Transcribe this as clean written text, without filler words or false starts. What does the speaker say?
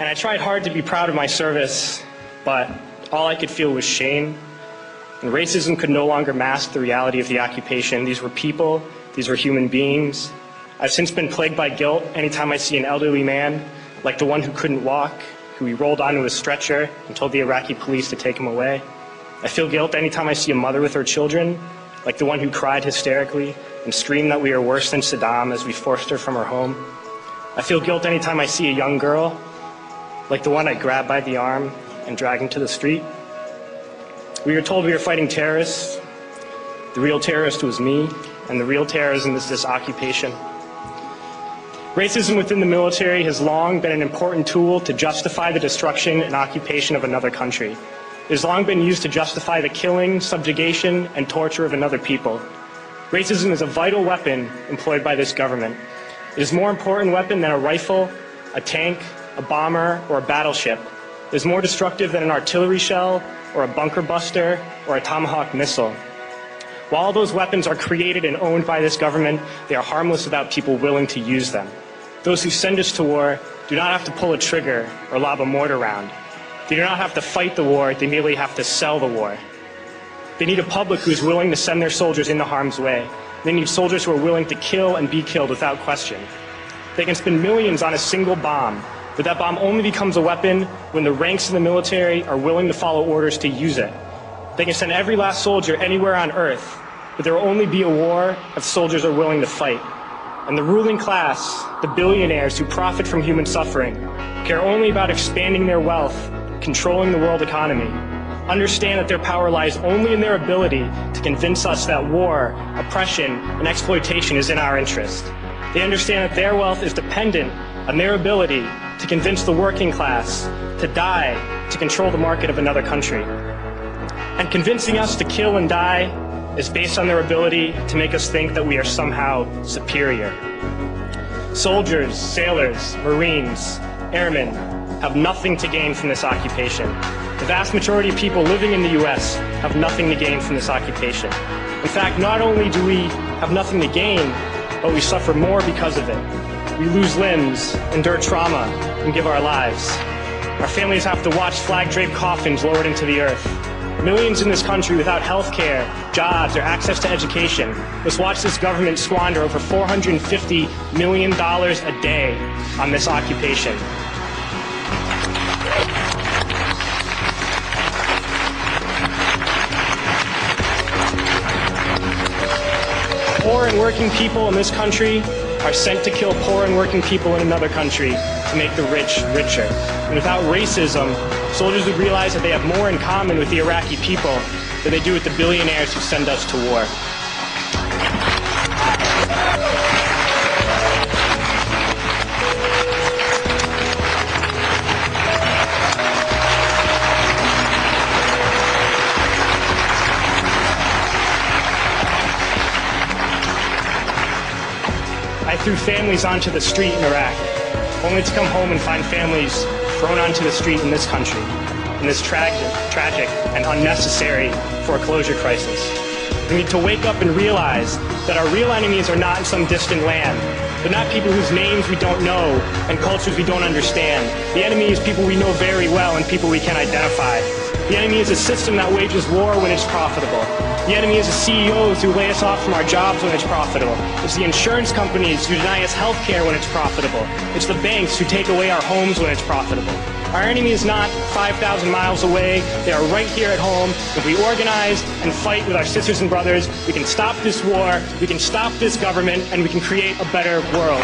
And I tried hard to be proud of my service, but all I could feel was shame. And racism could no longer mask the reality of the occupation. These were people, these were human beings. I've since been plagued by guilt anytime I see an elderly man, like the one who couldn't walk, who we rolled onto a stretcher and told the Iraqi police to take him away. I feel guilt anytime I see a mother with her children, like the one who cried hysterically and screamed that we are worse than Saddam as we forced her from her home. I feel guilt anytime I see a young girl, like the one I grabbed by the arm and dragged into the street. We were told we were fighting terrorists. The real terrorist was me, and the real terrorism is this occupation. Racism within the military has long been an important tool to justify the destruction and occupation of another country. It has long been used to justify the killing, subjugation, and torture of another people. Racism is a vital weapon employed by this government. It is a more important weapon than a rifle, a tank, a bomber, or a battleship. It is more destructive than an artillery shell, or a bunker buster, or a Tomahawk missile. While all those weapons are created and owned by this government, they are harmless without people willing to use them. Those who send us to war do not have to pull a trigger or lob a mortar round. They do not have to fight the war, they merely have to sell the war. They need a public who is willing to send their soldiers into harm's way. They need soldiers who are willing to kill and be killed without question. They can spend millions on a single bomb, but that bomb only becomes a weapon when the ranks in the military are willing to follow orders to use it. They can send every last soldier anywhere on earth, but there will only be a war if soldiers are willing to fight. And the ruling class, the billionaires who profit from human suffering, care only about expanding their wealth, controlling the world economy. Understand that their power lies only in their ability to convince us that war, oppression, and exploitation is in our interest. They understand that their wealth is dependent on their ability to convince the working class to die to control the market of another country. And convincing us to kill and die is based on their ability to make us think that we are somehow superior. Soldiers, sailors, Marines, airmen have nothing to gain from this occupation. The vast majority of people living in the U.S. have nothing to gain from this occupation. In fact, not only do we have nothing to gain, but we suffer more because of it. We lose limbs, endure trauma, and give our lives. Our families have to watch flag-draped coffins lowered into the earth. Millions in this country without health care, jobs, or access to education must watch this government squander over $450 million a day on this occupation. Poor and working people in this country are sent to kill poor and working people in another country to make the rich richer. And without racism, soldiers would realize that they have more in common with the Iraqi people than they do with the billionaires who send us to war. I threw families onto the street in Iraq, only to come home and find families thrown onto the street in this country, in this tragic and unnecessary foreclosure crisis. We need to wake up and realize that our real enemies are not in some distant land. They're not people whose names we don't know and cultures we don't understand. The enemy is people we know very well and people we can identify. The enemy is a system that wages war when it's profitable. The enemy is the CEOs who lay us off from our jobs when it's profitable. It's the insurance companies who deny us health care when it's profitable. It's the banks who take away our homes when it's profitable. Our enemy is not 5,000 miles away. They are right here at home. If we organize and fight with our sisters and brothers, we can stop this war, we can stop this government, and we can create a better world.